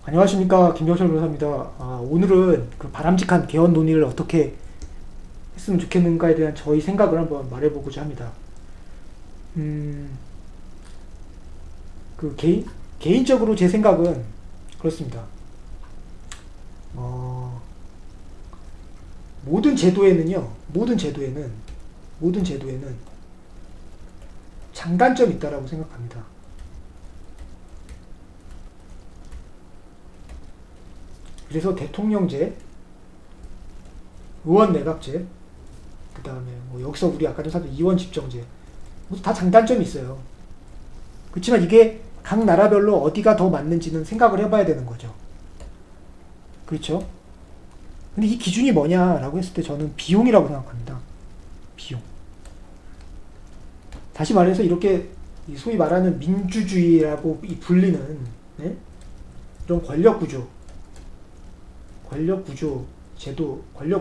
안녕하십니까, 김병철 변호사입니다. 오늘은 그 바람직한 개헌 논의를 어떻게 했으면 좋겠는가에 대한 저희 생각을 한번 말해보고자 합니다. 개인적으로 제 생각은 그렇습니다. 어, 모든 제도에는 장단점이 있다라고 생각합니다. 그래서 대통령제, 의원 내각제, 그 다음에 뭐 여기서 우리 아까 전에 이원 집정제, 모두 다 장단점이 있어요. 그렇지만 이게 각 나라별로 어디가 더 맞는지는 생각을 해봐야 되는 거죠. 그렇죠? 근데 이 기준이 뭐냐라고 했을 때 저는 비용이라고 생각합니다. 비용. 다시 말해서 이렇게 소위 말하는 민주주의라고 불리는, 네? 이런 권력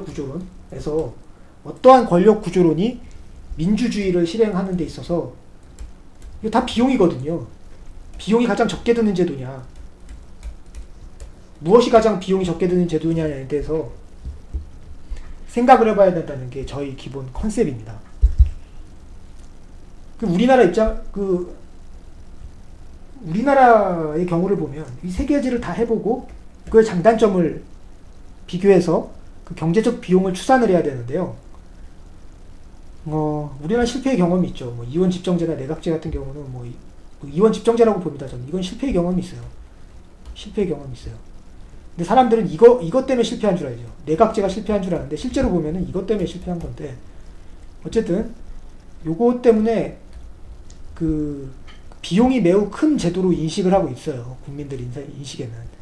구조론에서 어떠한 권력 구조론이 민주주의를 실행하는 데 있어서 이거 다 비용이거든요. 비용이 가장 적게 드는 제도냐, 무엇이 가장 비용이 적게 드는 제도냐에 대해서 생각을 해봐야 된다는 게 저희 기본 컨셉입니다. 우리나라의 경우를 보면 이 세 가지를 다 해보고 그의 장단점을 비교해서 그 경제적 비용을 추산을 해야 되는데요. 우리나라 실패의 경험이 있죠. 뭐 이원 집정제나 내각제 같은 경우는 이원 집정제라고 봅니다. 저는 이건 실패의 경험이 있어요. 근데 사람들은 이것 때문에 실패한 줄 알죠. 내각제가 실패한 줄 아는데 실제로 보면은 이것 때문에 실패한 건데, 어쨌든 요거 때문에 그 비용이 매우 큰 제도로 인식을 하고 있어요. 국민들 인식에는.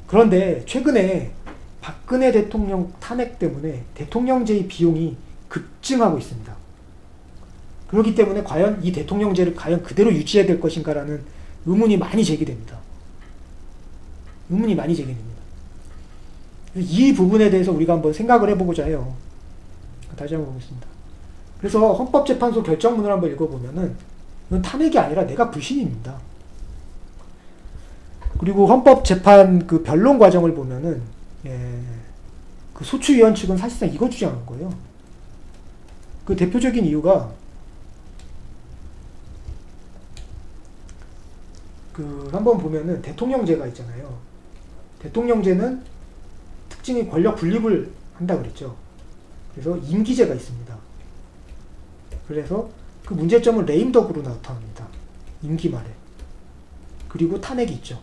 그런데 최근에 박근혜 대통령 탄핵 때문에 대통령제의 비용이 급증하고 있습니다. 그렇기 때문에 과연 이 대통령제를 과연 그대로 유지해야 될 것인가라는 의문이 많이 제기됩니다. 이 부분에 대해서 우리가 한번 생각을 해보고자 해요. 다시 한번 보겠습니다. 그래서 헌법재판소 결정문을 한번 읽어보면은 이건 탄핵이 아니라 내각 불신입니다. 그리고 헌법재판 그 변론 과정을 보면은 그 소추위원 측은 사실상 이거 주장한 거예요. 그 대표적인 이유가 한번 보면은 대통령제가 있잖아요. 대통령제는 특징이 권력 분립을 한다 그랬죠. 그래서 임기제가 있습니다. 그래서 그 문제점은 레임덕으로 나타납니다. 임기 말에. 그리고 탄핵이 있죠.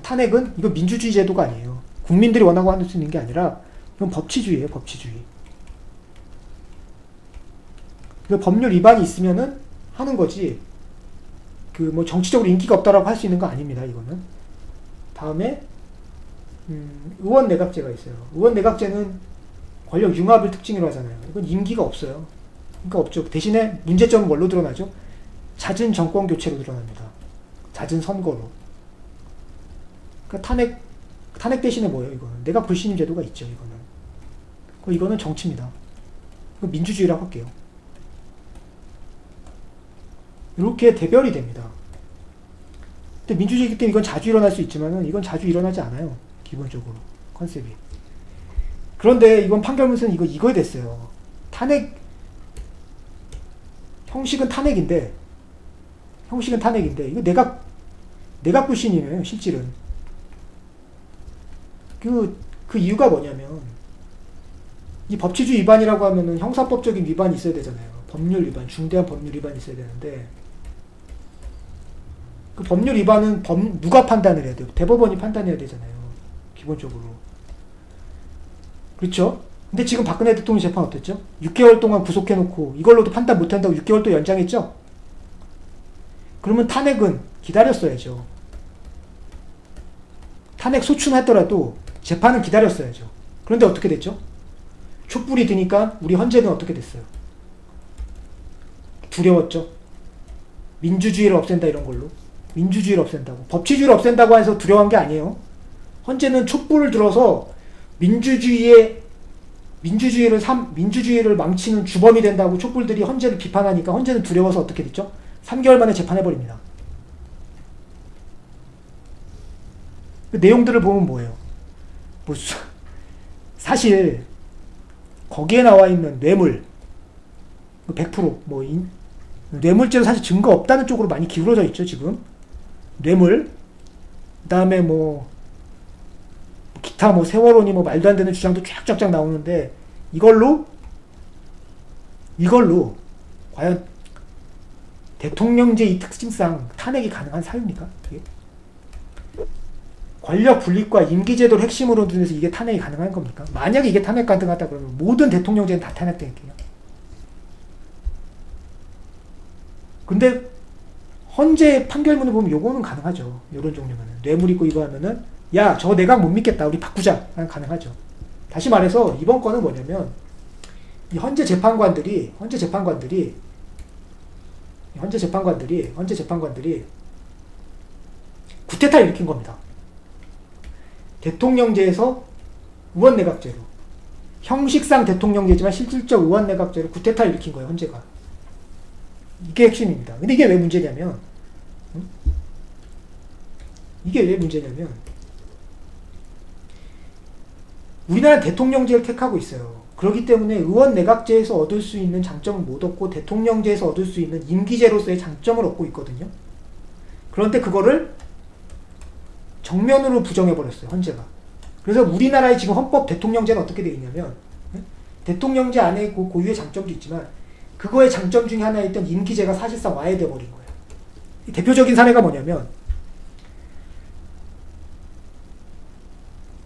탄핵은 이거 민주주의 제도가 아니에요. 국민들이 원하고 할 수 있는 게 아니라 이건 법치주의예요. 법치주의. 법률 위반이 있으면은 하는 거지. 정치적으로 인기가 없다라고 할 수 있는 거 아닙니다. 이거는. 다음에 의원 내각제가 있어요. 의원 내각제는 권력 융합을 특징으로 하잖아요. 이건 임기가 없어요. 그러니까 없죠. 대신에 문제점은 뭘로 드러나죠? 잦은 정권 교체로 드러납니다. 잦은 선거로. 그러니까 탄핵 대신에 뭐예요? 이거는 내각 불신임 제도가 있죠. 이거는 정치입니다. 이거 민주주의라고 할게요. 이렇게 대별이 됩니다. 근데 민주주의이기 때문에 이건 자주 일어날 수 있지만은 이건 자주 일어나지 않아요. 기본적으로 컨셉이. 그런데 이번 판결문서는 이거에 됐어요. 형식은 탄핵인데 이거 내각 불신이에요. 실질은. 그 이유가 뭐냐면, 이 법치주의 위반이라고 하면은 형사법적인 위반이 있어야 되잖아요. 법률 위반, 중대한 법률 위반이 있어야 되는데, 그 법률 위반은 누가 판단을 해야 돼요? 대법원이 판단해야 되잖아요. 기본적으로. 그렇죠? 근데 지금 박근혜 대통령 재판 어땠죠? 6개월 동안 구속해놓고 이걸로도 판단 못한다고 6개월 또 연장했죠? 그러면 탄핵은 기다렸어야죠. 탄핵 소추했더라도 재판은 기다렸어야죠. 그런데 어떻게 됐죠? 촛불이 드니까 우리 헌재는 어떻게 됐어요? 두려웠죠? 민주주의를 없앤다 이런 걸로. 민주주의를 없앤다고. 법치주의를 없앤다고 해서 두려워한 게 아니에요. 헌재는 촛불을 들어서 민주주의를 망치는 주범이 된다고 촛불들이 헌재를 비판하니까 헌재는 두려워서 어떻게 됐죠? 3개월 만에 재판해버립니다. 그 내용들을 보면 뭐예요? 뭐 사실 거기에 나와 있는 뇌물 100%뭐 뇌물죄도 사실 증거 없다는 쪽으로 많이 기울어져 있죠 지금. 뇌물, 그 다음에 뭐 기타 뭐 세월호니 뭐 말도 안 되는 주장도 쫙쫙쫙 나오는데 이걸로 과연 대통령제의 특징상 탄핵이 가능한 사유입니까? 그게? 권력 분립과 임기제도를 핵심으로 두면서 이게 탄핵이 가능한 겁니까? 만약에 이게 탄핵 가능하다 그러면 모든 대통령제는 다 탄핵될게요. 근데 헌재 판결문을 보면 요거는 가능하죠. 요런 종류면은 뇌물 있고 이거 하면은 야, 저 내각 못 믿겠다. 우리 바꾸자. 가능하죠. 다시 말해서 이번 건은 뭐냐면 이 헌재 재판관들이 구태타를 일으킨 겁니다. 대통령제에서 의원내각제로 형식상 대통령제지만 실질적 의원내각제로 구태타를 일으킨 거예요. 헌재가. 이게 핵심입니다. 근데 이게 왜 문제냐면 우리나라 대통령제를 택하고 있어요. 그렇기 때문에 의원 내각제에서 얻을 수 있는 장점을 못 얻고 대통령제에서 얻을 수 있는 임기제로서의 장점을 얻고 있거든요. 그런데 그거를 정면으로 부정해버렸어요. 헌재가. 그래서 우리나라의 지금 헌법 대통령제는 어떻게 되어 있냐면 대통령제 안에 고유의 장점도 있지만 그거의 장점 중에 하나였던 임기제가 사실상 와해돼버린 거예요. 대표적인 사례가 뭐냐면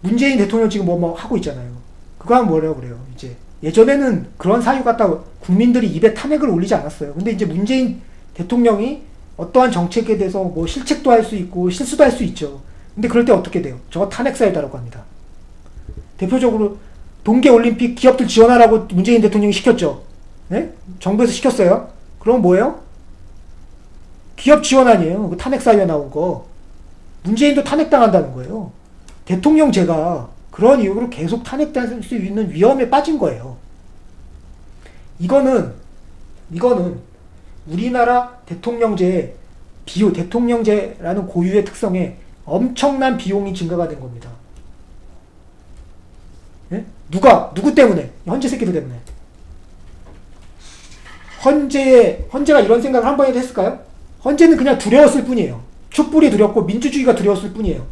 문재인 대통령 지금 뭐 하고 있잖아요. 그거 하면 뭐라고 그래요. 이제 예전에는 그런 사유 갖다 국민들이 입에 탄핵을 올리지 않았어요. 근데 이제 문재인 대통령이 어떠한 정책에 대해서 뭐 실책도 할 수 있고 실수도 할 수 있죠. 근데 그럴 때 어떻게 돼요? 저거 탄핵 사유다라고 합니다. 대표적으로 동계올림픽 기업들 지원하라고 문재인 대통령이 시켰죠. 네? 정부에서 시켰어요. 그럼 뭐예요? 기업 지원 아니에요. 그 탄핵 사유에 나온 거. 문재인도 탄핵당한다는 거예요. 대통령제가 그런 이유로 계속 탄핵될 수 있는 위험에 빠진 거예요. 이거는 우리나라 대통령제의 대통령제라는 고유의 특성에 엄청난 비용이 증가가 된 겁니다. 예? 누구 때문에? 헌재 새끼들 때문에. 헌재가 이런 생각을 한 번에도 했을까요? 헌재는 그냥 두려웠을 뿐이에요. 촛불이 두렵고 민주주의가 두려웠을 뿐이에요.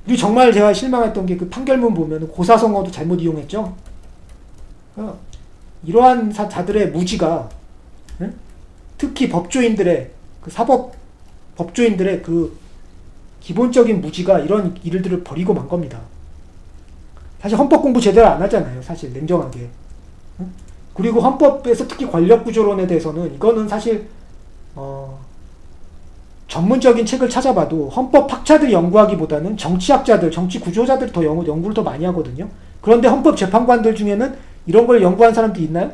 그리고 정말 제가 실망했던 게 그 판결문 보면 고사성어도 잘못 이용했죠. 이러한 자들의 무지가 특히 법조인들의 그 사법 법조인들의 그 기본적인 무지가 이런 일들을 벌이고 만 겁니다. 사실 헌법 공부 제대로 안 하잖아요. 사실 냉정하게. 그리고 헌법에서 특히 권력구조론에 대해서는 이거는 사실 전문적인 책을 찾아봐도 헌법 학자들이 연구하기보다는 정치학자들, 정치구조자들이 더 연구를 더 많이 하거든요. 그런데 헌법재판관들 중에는 이런 걸 연구한 사람들이 있나요?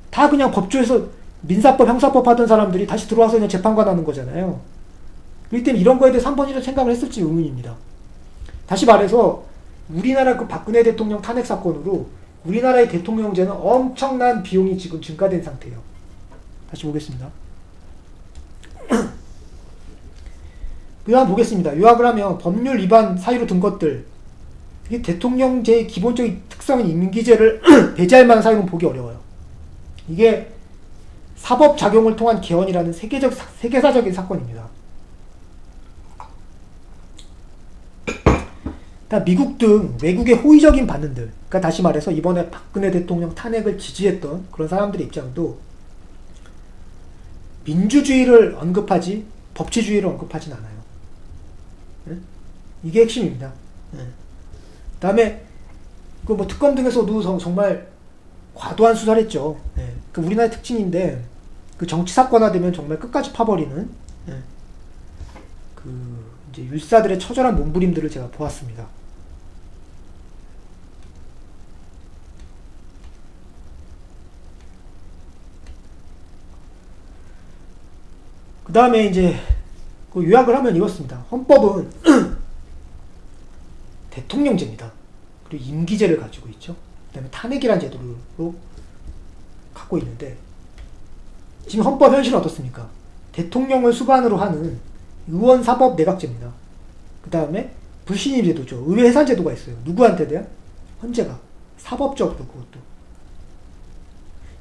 다 그냥 법조에서 민사법, 형사법 하던 사람들이 다시 들어와서 그냥 재판관 하는 거잖아요. 그렇기 때문에 이런 거에 대해서 한 번이라도 생각을 했을지 의문입니다. 다시 말해서 우리나라 그 박근혜 대통령 탄핵 사건으로 우리나라의 대통령제는 엄청난 비용이 지금 증가된 상태예요. 다시 보겠습니다. 그 다음 보겠습니다. 요약을 하면 법률 위반 사유로 든 것들, 이게 대통령제의 기본적인 특성인 임기제를 배제할 만한 사유는 보기 어려워요. 이게 사법작용을 통한 개헌이라는 세계사적인 사건입니다. 미국 등 외국의 호의적인 반응들, 그러니까 다시 말해서 이번에 박근혜 대통령 탄핵을 지지했던 그런 사람들의 입장도 민주주의를 언급하지 법치주의를 언급하진 않아요. 네? 이게 핵심입니다. 네. 그 다음에 그 뭐 특검 등에서도 정말 과도한 수사를 했죠. 네. 그 우리나라의 특징인데 그 정치 사건화되면 정말 끝까지 파버리는 네. 그 이제 율사들의 처절한 몸부림들을 제가 보았습니다. 그 다음에 이제 그 요약을 하면 이렇습니다. 헌법은 대통령제입니다. 그리고 임기제를 가지고 있죠. 그 다음에 탄핵이라는 제도로 갖고 있는데 지금 헌법 현실은 어떻습니까? 대통령을 수반으로 하는 의원 사법 내각제입니다. 그 다음에 불신임 제도죠. 의회 해산 제도가 있어요. 누구한테 대한? 헌재가. 사법적으로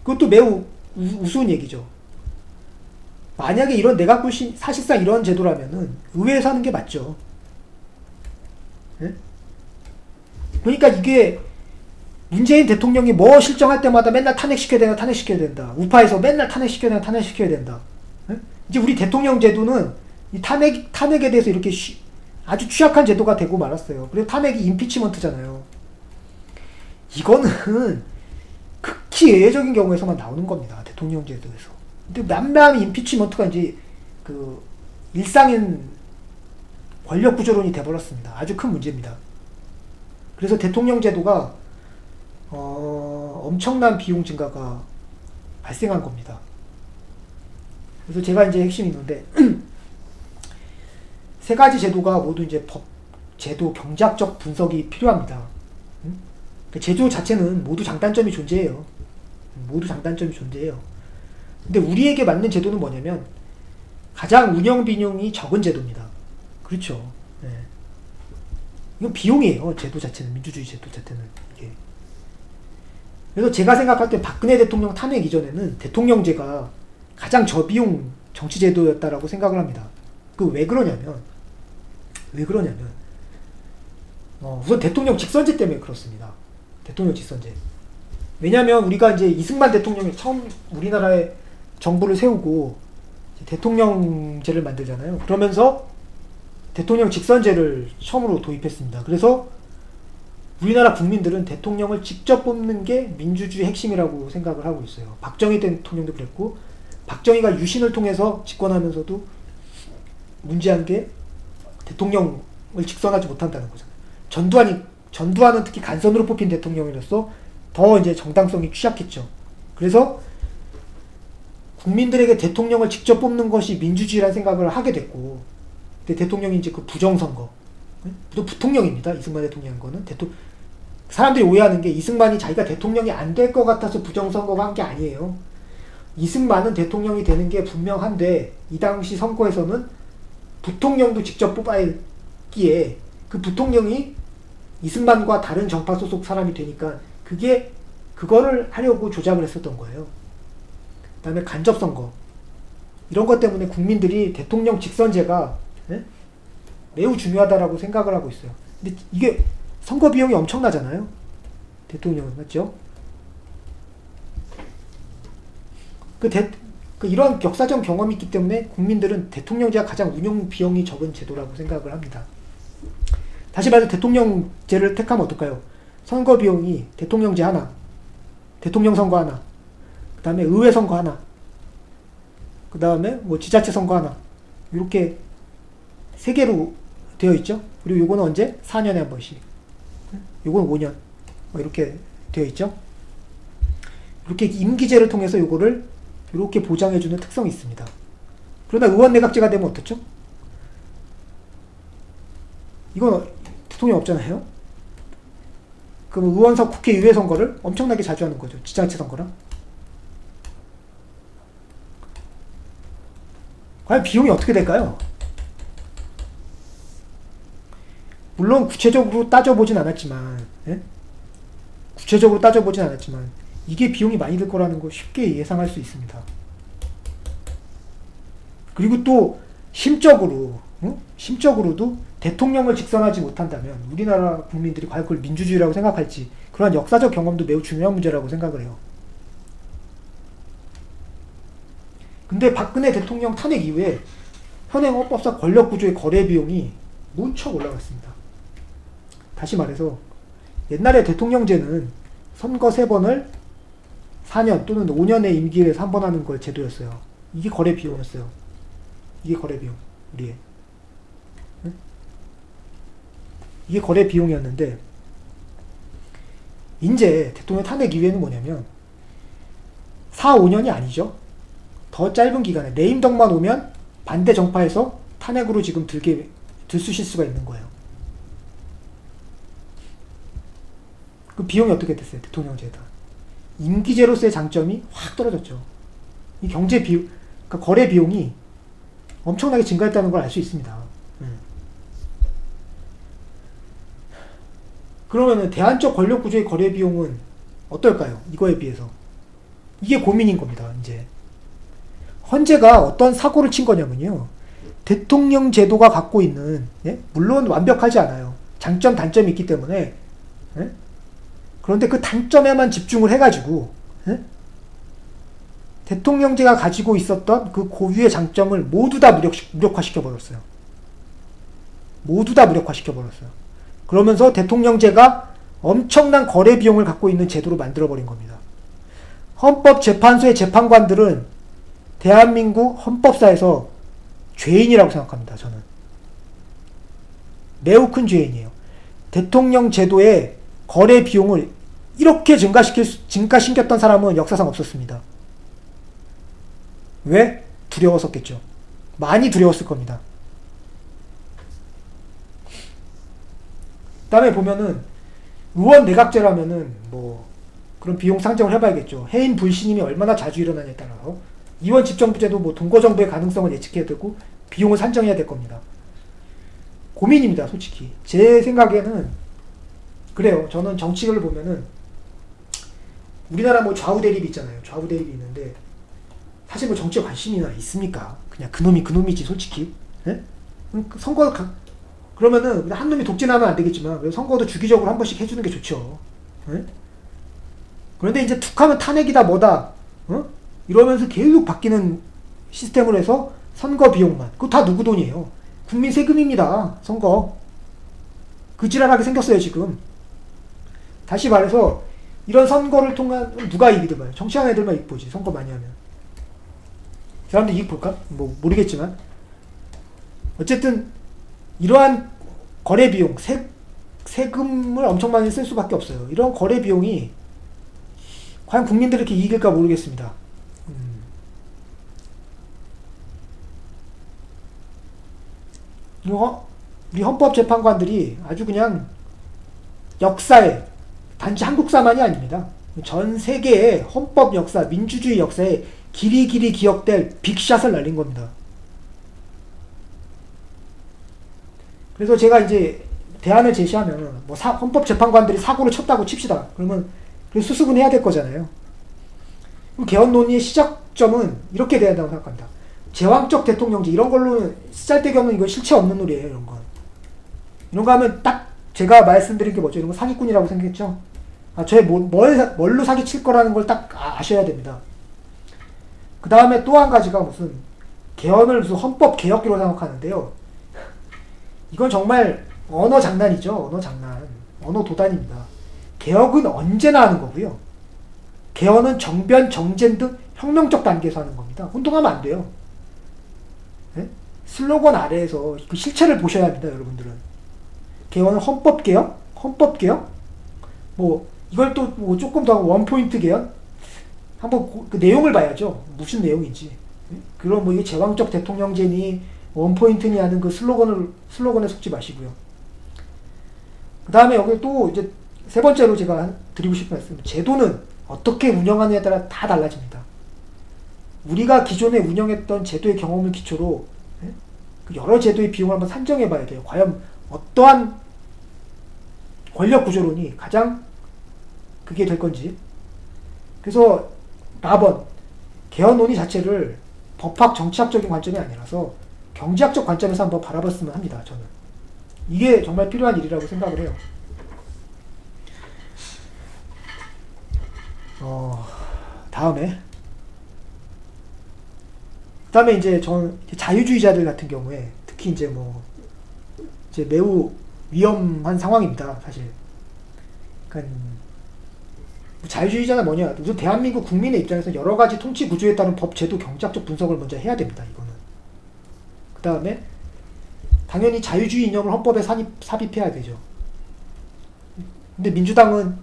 그것도 매우 우스운 얘기죠. 만약에 이런 내각 불신, 사실상 이런 제도라면은 의회에서 하는 게 맞죠. 네? 그러니까 이게 문재인 대통령이 뭐 실정할 때마다 맨날 탄핵시켜야 된다, 탄핵시켜야 된다. 우파에서 맨날 탄핵시켜야 된다, 탄핵시켜야 된다. 네? 이제 우리 대통령 제도는 이 탄핵에 대해서 이렇게 아주 취약한 제도가 되고 말았어요. 그리고 탄핵이 임피치먼트잖아요. 이거는 극히 예외적인 경우에서만 나오는 겁니다. 대통령 제도에서. 근데 만만히 임피치먼트가 이제 그 일상인 권력 구조론이 돼버렸습니다. 아주 큰 문제입니다. 그래서 대통령 제도가 엄청난 비용 증가가 발생한 겁니다. 그래서 제가 이제 핵심이 있는데 세 가지 제도가 모두 이제 법, 제도 경제학적 분석이 필요합니다. 그 제도 자체는 모두 장단점이 존재해요. 모두 장단점이 존재해요. 근데 우리에게 맞는 제도는 뭐냐면 가장 운영 비용이 적은 제도입니다. 그렇죠. 네. 이건 비용이에요. 제도 자체는, 민주주의 제도 자체는. 이게. 그래서 제가 생각할 때 박근혜 대통령 탄핵 이전에는 대통령제가 가장 저비용 정치제도였다라고 생각을 합니다. 그 왜 그러냐면 우선 대통령 직선제 때문에 그렇습니다. 대통령 직선제. 왜냐면 우리가 이제 이승만 대통령이 처음 우리나라에 정부를 세우고 대통령제를 만들잖아요. 그러면서 대통령 직선제를 처음으로 도입했습니다. 그래서 우리나라 국민들은 대통령을 직접 뽑는 게 민주주의 핵심이라고 생각을 하고 있어요. 박정희 대통령도 그랬고, 박정희가 유신을 통해서 집권하면서도 문제한 게 대통령을 직선하지 못한다는 거잖아요. 전두환은 특히 간선으로 뽑힌 대통령으로서 더 이제 정당성이 취약했죠. 그래서 국민들에게 대통령을 직접 뽑는 것이 민주주의라는 생각을 하게 됐고, 근데 대통령이 이제 그 부정선거, 또 부통령입니다. 이승만 대통령 거는 사람들이 오해하는 게 이승만이 자기가 대통령이 안 될 것 같아서 부정선거가 한 게 아니에요. 이승만은 대통령이 되는 게 분명한데 이 당시 선거에서는 부통령도 직접 뽑아야 했기에 그 부통령이 이승만과 다른 정파 소속 사람이 되니까 그거를 하려고 조작을 했었던 거예요. 그 다음에 간접선거, 이런 것 때문에 국민들이 대통령 직선제가 매우 중요하다라고 생각을 하고 있어요. 근데 이게 선거 비용이 엄청나잖아요. 대통령은. 맞죠? 이런 역사적 경험이 있기 때문에 국민들은 대통령제가 가장 운영 비용이 적은 제도라고 생각을 합니다. 다시 말해서 대통령제를 택하면 어떨까요? 선거 비용이 대통령제 하나, 대통령 선거 하나, 그 다음에 의회 선거 하나, 그 다음에 뭐 지자체 선거 하나, 이렇게 3개로 되어 있죠. 그리고 요거는 언제? 4년에 한 번씩. 요거는 5년. 이렇게 되어 있죠. 이렇게 임기제를 통해서 요거를 이렇게 보장해주는 특성이 있습니다. 그러나 의원 내각제가 되면 어떻죠? 이건 대통령 없잖아요. 그럼 의원석 국회의회 선거를 엄청나게 자주 하는 거죠. 지자체 선거랑. 과연 비용이 어떻게 될까요? 물론 구체적으로 따져보진 않았지만 이게 비용이 많이 들 거라는 거 쉽게 예상할 수 있습니다. 그리고 또 심적으로도 대통령을 직선하지 못한다면 우리나라 국민들이 과연 그걸 민주주의라고 생각할지, 그러한 역사적 경험도 매우 중요한 문제라고 생각을 해요. 근데 박근혜 대통령 탄핵 이후에 현행 헌법상 권력구조의 거래 비용이 무척 올라갔습니다. 다시 말해서 옛날에 대통령제는 선거 3번을 4년 또는 5년의 임기에서 한 번 하는 걸 제도였어요. 이게 거래 비용이었어요. 이게 거래 비용. 우리의. 이게 거래 비용이었는데, 이제 대통령 탄핵 이후에는 뭐냐면 4, 5년이 아니죠. 더 짧은 기간에 레임덕만 오면 반대 정파에서 탄핵으로 지금 들쑤실 수가 있는 거예요. 그 비용이 어떻게 됐어요? 대통령제다. 임기제로서의 장점이 확 떨어졌죠. 이 경제 비용, 그러니까 거래 비용이 엄청나게 증가했다는 걸 알 수 있습니다. 그러면은 대안적 권력 구조의 거래 비용은 어떨까요? 이거에 비해서. 이게 고민인 겁니다. 이제 헌재가 어떤 사고를 친 거냐면요. 대통령 제도가 갖고 있는, 예? 물론 완벽하지 않아요. 장점 단점이 있기 때문에, 예? 그런데 그 단점에만 집중을 해가지고, 예? 대통령제가 가지고 있었던 그 고유의 장점을 모두 다 무력화시켜버렸어요. 모두 다 무력화시켜버렸어요. 그러면서 대통령제가 엄청난 거래 비용을 갖고 있는 제도로 만들어버린 겁니다. 헌법재판소의 재판관들은 대한민국 헌법사에서 죄인이라고 생각합니다. 저는. 매우 큰 죄인이에요. 대통령 제도의 거래 비용을 이렇게 증가시켰던 사람은 역사상 없었습니다. 왜? 두려웠었겠죠. 많이 두려웠을 겁니다. 그 다음에 보면은 의원 내각제라면은 뭐 그런 비용 상정을 해봐야겠죠. 해인 불신임이 얼마나 자주 일어나냐에 따라서 이원 집정부제도 뭐 동거정부의 가능성을 예측해야 되고 비용을 산정해야 될 겁니다. 고민입니다. 솔직히 제 생각에는 그래요. 저는 정치를 보면은 우리나라 뭐 좌우 대립이 있잖아요. 좌우 대립이 있는데 사실 뭐 정치에 관심이나 있습니까? 그냥 그놈이 그놈이지 솔직히. 예? 선거 그러면은 한 놈이 독진하면 안 되겠지만 선거도 주기적으로 한 번씩 해주는 게 좋죠. 예? 그런데 이제 툭하면 탄핵이다 뭐다 이러면서 계속 바뀌는 시스템으로 해서 선거 비용만 그거 다 누구 돈이에요? 국민 세금입니다. 선거 그 지랄하게 생겼어요 지금. 다시 말해서 이런 선거를 통한 누가 이익이 들어요? 정치하는 애들만 이익 보지. 선거 많이 하면 사람들 이익 볼까? 뭐 모르겠지만 어쨌든 이러한 거래 비용 세금을 엄청 많이 쓸 수밖에 없어요. 이런 거래 비용이 과연 국민들이 이렇게 이익일까 모르겠습니다. 우리 헌법재판관들이 아주 그냥 역사에 단지 한국사만이 아닙니다. 전 세계의 헌법 역사, 민주주의 역사에 길이 기억될 빅샷을 날린 겁니다. 그래서 제가 이제 대안을 제시하면 뭐 헌법재판관들이 사고를 쳤다고 칩시다. 그러면 수습은 해야 될 거잖아요. 개헌 논의의 시작점은 이렇게 돼야 된다고 생각합니다. 제왕적 대통령제 이런 걸로 쓰잘데기 없는 이거 실체 없는 놀이에요. 이런 거. 이런 거 하면 딱 제가 말씀드린 게 뭐죠? 이런 거 사기꾼이라고 생각했죠? 저의 뭘로 사기칠 거라는 걸 딱 아셔야 됩니다. 그 다음에 또 한 가지가 무슨 개헌을 무슨 헌법 개혁기로 생각하는데요. 이건 정말 언어 장난이죠. 언어 장난. 언어 도단입니다. 개혁은 언제나 하는 거고요. 개헌은 정변, 정쟁 등 혁명적 단계에서 하는 겁니다. 혼동하면 안 돼요. 네? 슬로건 아래에서 그 실체를 보셔야 합니다, 여러분들은. 개헌은 헌법개혁? 헌법개혁? 뭐, 이걸 또 뭐 조금 더 원포인트 개헌? 한번 그 내용을 봐야죠. 무슨 내용인지. 네? 그럼 뭐 이게 제왕적 대통령제니, 원포인트니 하는 그 슬로건에 속지 마시고요. 그 다음에 여기 또 이제 세 번째로 제가 드리고 싶은 말씀, 제도는 어떻게 운영하느냐에 따라 다 달라집니다. 우리가 기존에 운영했던 제도의 경험을 기초로 여러 제도의 비용을 한번 산정해 봐야 돼요. 과연 어떠한 권력 구조론이 가장 그게 될 건지. 그래서 4번 개헌 논의 자체를 법학 정치학적인 관점이 아니라서 경제학적 관점에서 한번 바라봤으면 합니다. 저는 이게 정말 필요한 일이라고 생각을 해요. 다음에 이제 자유주의자들 같은 경우에 특히 이제 이제 매우 위험한 상황입니다. 사실. 그러니까 자유주의자는 뭐냐? 우선 대한민국 국민의 입장에서 여러 가지 통치 구조에 따른 법, 제도, 경제학적 분석을 먼저 해야 됩니다. 이거는. 그 다음에 당연히 자유주의 이념을 헌법에 삽입해야 되죠. 근데 민주당은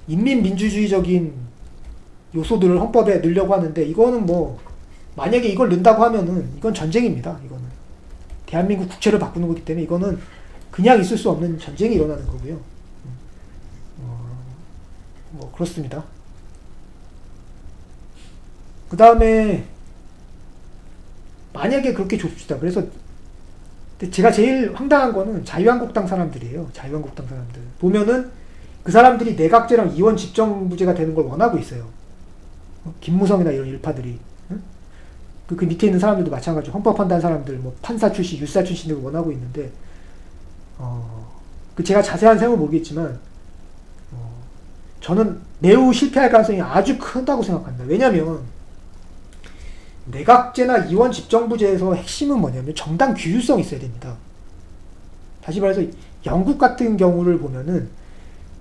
인민민주주의적인 요소들을 헌법에 넣으려고 하는데 이거는 만약에 이걸 넣는다고 하면은 이건 전쟁입니다. 이거는 대한민국 국채를 바꾸는 거기 때문에 이거는 그냥 있을 수 없는 전쟁이 일어나는 거고요. 그렇습니다. 그 다음에 만약에 그렇게 줍시다. 그래서 제가 제일 황당한 거는 자유한국당 사람들이에요. 자유한국당 사람들. 보면은 그 사람들이 내각제랑 이원 집정부제가 되는 걸 원하고 있어요. 김무성이나 이런 일파들이. 그 밑에 있는 사람들도 마찬가지로 헌법한다는 사람들, 뭐 판사 출신, 유사 출신들 원하고 있는데, 그 제가 자세한 사용은 모르겠지만, 저는 매우 실패할 가능성이 아주 크다고 생각합니다. 왜냐면, 내각제나 이원 집정부제에서 핵심은 뭐냐면 정당 규율성이 있어야 됩니다. 다시 말해서 영국 같은 경우를 보면은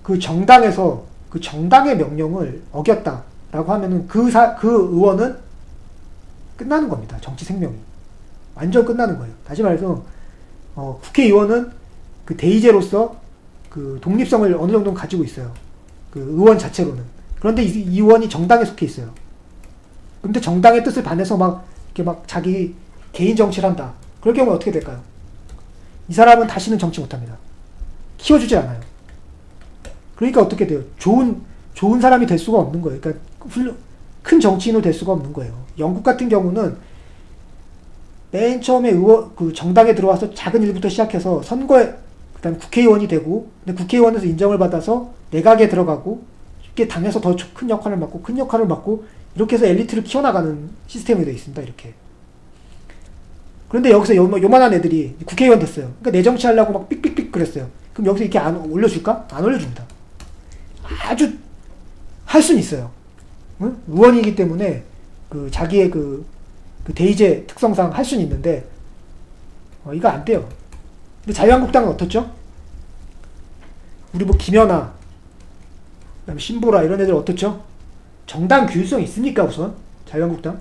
그 정당에서 그 정당의 명령을 어겼다라고 하면은 그 의원은 끝나는 겁니다. 정치 생명이. 완전 끝나는 거예요. 다시 말해서 국회의원은 그 대의제로서 그 독립성을 어느 정도는 가지고 있어요. 그 의원 자체로는. 그런데 이 의원이 정당에 속해 있어요. 근데 정당의 뜻을 반해서 이렇게 자기 개인 정치를 한다. 그럴 경우는 어떻게 될까요? 이 사람은 다시는 정치 못합니다. 키워주지 않아요. 그러니까 어떻게 돼요? 좋은 사람이 될 수가 없는 거예요. 그러니까 큰 정치인으로 될 수가 없는 거예요. 영국 같은 경우는 맨 처음에 그 정당에 들어와서 작은 일부터 시작해서 선거에, 그다음 국회의원이 되고, 근데 국회의원에서 인정을 받아서 내각에 들어가고, 쉽게 당에서 더 큰 역할을 맡고, 이렇게 해서 엘리트를 키워나가는 시스템이 되어 있습니다. 이렇게. 그런데 여기서 요만한 애들이 국회의원 됐어요. 그러니까 내 정치하려고 막 삑삑삑 그랬어요. 그럼 여기서 이렇게 안 올려줄까? 안 올려줍니다. 아주 할 수는 있어요. 응? 의원이기 때문에 그 자기의 그 대의제 특성상 할 수는 있는데 이거 안 돼요. 근데 자유한국당은 어떻죠? 우리 뭐 김연아, 그다음에 신보라 이런 애들 어떻죠? 정당 규율성이 있습니까 우선? 자유한국당?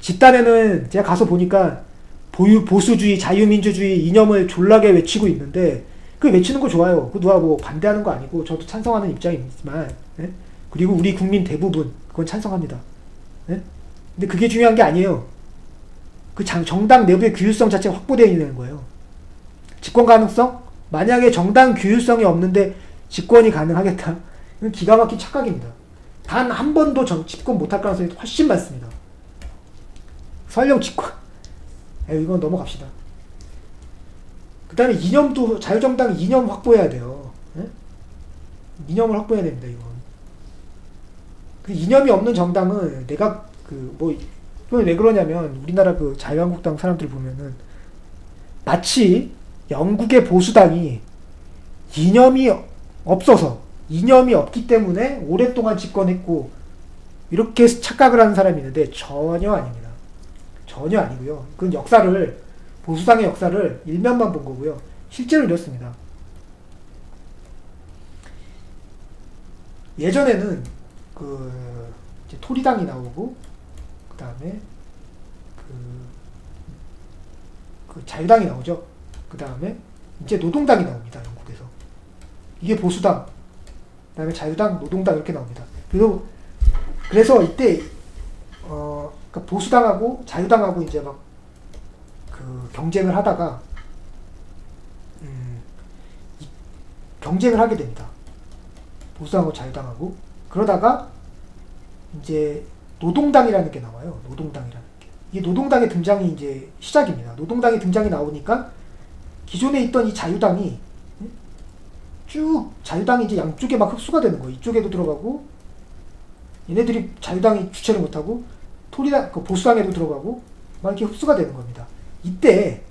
집단에는 제가 가서 보니까 보수주의, 자유민주주의 이념을 졸라게 외치고 있는데 그 외치는 거 좋아요. 그 누가 뭐 반대하는 거 아니고 저도 찬성하는 입장이지만, 예? 그리고 우리 국민 대부분 그건 찬성합니다. 예? 근데 그게 중요한 게 아니에요. 그 정당 내부의 규율성 자체가 확보되어 있는 거예요. 집권 가능성? 만약에 정당 규율성이 없는데 집권이 가능하겠다. 이건 기가 막힌 착각입니다. 단 한 번도 집권 못할 가능성이 훨씬 많습니다. 설령 집권. 이건 넘어갑시다. 그 다음에 이념도, 자유정당 이념 확보해야 돼요. 예? 이념을 확보해야 됩니다, 이건. 그 이념이 없는 정당은 내가 이건 왜 그러냐면, 우리나라 그 자유한국당 사람들 보면은, 마치 영국의 보수당이 이념이 없기 때문에 오랫동안 집권했고, 이렇게 착각을 하는 사람이 있는데, 전혀 아닙니다. 전혀 아니고요. 그건 보수당의 역사를 일면만 본 거고요. 실제로 이렇습니다. 예전에는 이제 토리당이 나오고, 그 다음에 자유당이 나오죠. 그 다음에 이제 노동당이 나옵니다. 영국에서. 이게 보수당, 그 다음에 자유당, 노동당 이렇게 나옵니다. 그래서 이때 그러니까 보수당하고 자유당하고 이제 경쟁을 하다가 경쟁을 하게 됩니다. 보수당하고 자유당하고. 그러다가 이제 노동당이라는 게 나와요. 노동당이라는 게. 이게 노동당의 등장이 이제 시작입니다. 노동당의 등장이 나오니까 기존에 있던 이 자유당이 쭉 자유당이 이제 양쪽에 막 흡수가 되는 거예요. 이쪽에도 들어가고, 얘네들이 자유당이 주체를 못하고 토리당, 보수당에도 들어가고 막 이렇게 흡수가 되는 겁니다. 이때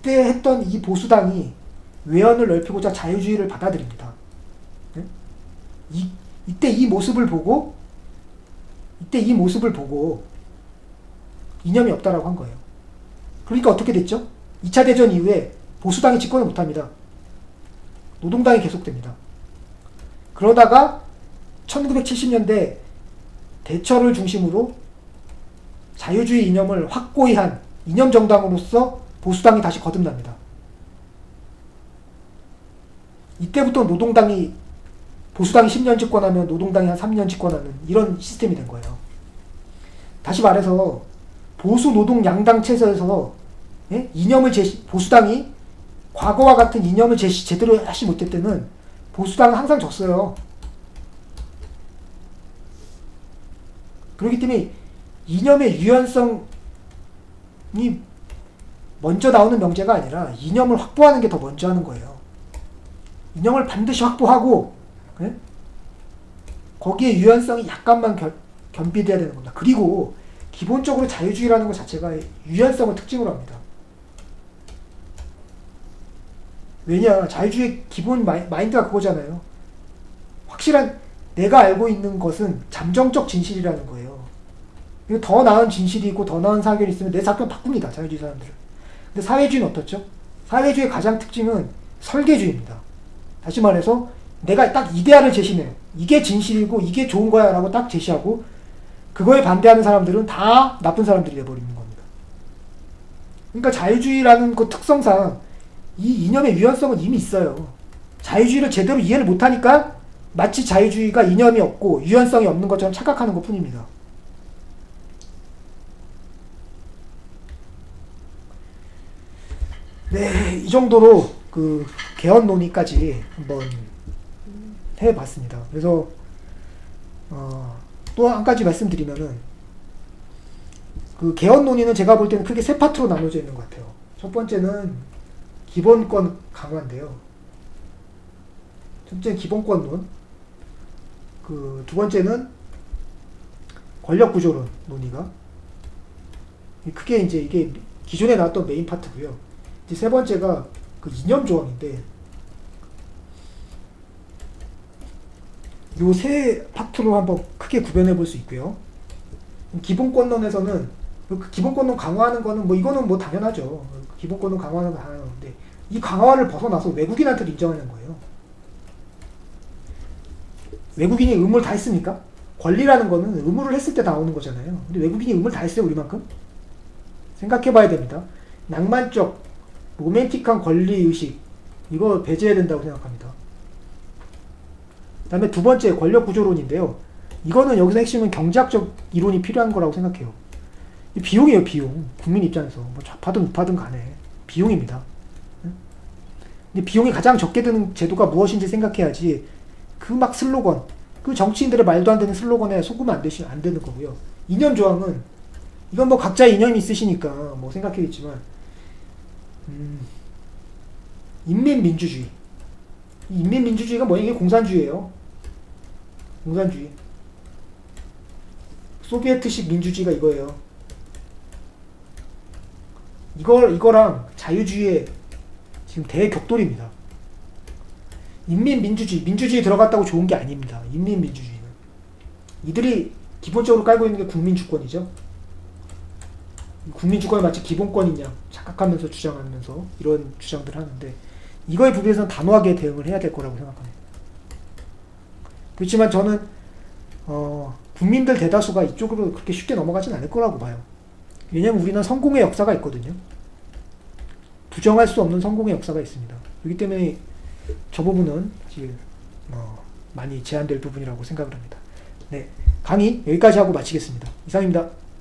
했던 이 보수당이 외연을 넓히고자 자유주의를 받아들입니다. 네? 이때 이 모습을 보고 이념이 없다라고 한 거예요. 그러니까 어떻게 됐죠? 2차 대전 이후에 보수당이 집권을 못합니다. 노동당이 계속됩니다. 그러다가 1970년대 대처를 중심으로 자유주의 이념을 확고히 한 이념 정당으로서 보수당이 다시 거듭납니다. 이때부터 보수당이 10년 집권하면 노동당이 한 3년 집권하는 이런 시스템이 된 거예요. 다시 말해서 보수 노동 양당 체제에서 보수당이 과거와 같은 이념을 제대로 하지 못할 때는 보수당은 항상 졌어요. 그렇기 때문에 이념의 유연성이 먼저 나오는 명제가 아니라 이념을 확보하는 게 더 먼저 하는 거예요. 이념을 반드시 확보하고, 네? 거기에 유연성이 약간만 겸비돼야 되는 겁니다. 그리고 기본적으로 자유주의라는 것 자체가 유연성을 특징으로 합니다. 왜냐, 자유주의 기본 마인드가 그거잖아요. 확실한 내가 알고 있는 것은 잠정적 진실이라는 거예요. 이거 더 나은 진실이고 더 나은 사견이 있으면 내 사견 바꿉니다. 자유주의 사람들은. 근데 사회주의는 어떻죠? 사회주의의 가장 특징은 설계주의입니다. 다시 말해서 내가 딱 이데아를 제시해요. 이게 진실이고 이게 좋은 거야 라고 딱 제시하고 그거에 반대하는 사람들은 다 나쁜 사람들이 돼버리는 겁니다. 그러니까 자유주의라는 그 특성상 이 이념의 유연성은 이미 있어요. 자유주의를 제대로 이해를 못하니까 마치 자유주의가 이념이 없고 유연성이 없는 것처럼 착각하는 것 뿐입니다. 네, 이 정도로 그 개헌 논의까지 한번 해봤습니다. 그래서 또 한 가지 말씀드리면은 그 개헌 논의는 제가 볼 때는 크게 세 파트로 나눠져 있는 것 같아요. 첫 번째는 기본권 강화인데요. 첫 번째는 기본권론, 그 두 번째는 권력구조론 논의가 크게 이제 이게 기존에 나왔던 메인 파트고요. 이제 세 번째가 그 이념조항인데 요 세 파트로 한번 크게 구별해 볼 수 있고요. 기본권론에서는 그 기본권론 강화하는 거는 뭐 이거는 뭐 당연하죠. 기본권론 강화하는 거 당연한데 이 강화를 벗어나서 외국인한테도 인정하는 거예요. 외국인이 의무를 다 했습니까? 권리라는 거는 의무를 했을 때 나오는 거잖아요. 근데 외국인이 의무를 다 했어요, 우리만큼? 생각해 봐야 됩니다. 낭만적, 로맨틱한 권리의식, 이거 배제해야 된다고 생각합니다. 그 다음에 두 번째, 권력구조론인데요. 이거는 여기서 핵심은 경제학적 이론이 필요한 거라고 생각해요. 비용이에요, 비용. 국민 입장에서. 뭐 좌파든 우파든 간에. 비용입니다. 근데 비용이 가장 적게 드는 제도가 무엇인지 생각해야지 그 막 슬로건, 그 정치인들의 말도 안 되는 슬로건에 속으면 안 되는 거고요. 이념 조항은 이건 뭐 각자 이념이 있으시니까 뭐 생각해야겠지만 인민민주주의. 이 인민민주주의가 뭐냐? 이게 공산주의예요. 공산주의. 소비에트식 민주주의가 이거예요. 이거랑 자유주의의 지금 대격돌입니다. 인민민주주의, 민주주의 들어갔다고 좋은 게 아닙니다. 인민민주주의는. 이들이 기본적으로 깔고 있는 게 국민주권이죠. 국민주권이 마치 기본권이냐 착각하면서 주장하면서 이런 주장들을 하는데 이거에 부분에서는 단호하게 대응을 해야 될 거라고 생각합니다. 그렇지만 저는 국민들 대다수가 이쪽으로 그렇게 쉽게 넘어가진 않을 거라고 봐요. 왜냐면 우리는 성공의 역사가 있거든요. 부정할 수 없는 성공의 역사가 있습니다. 그렇기 때문에 저 부분은 지금 많이 제한될 부분이라고 생각을 합니다. 네, 강의 여기까지 하고 마치겠습니다. 이상입니다.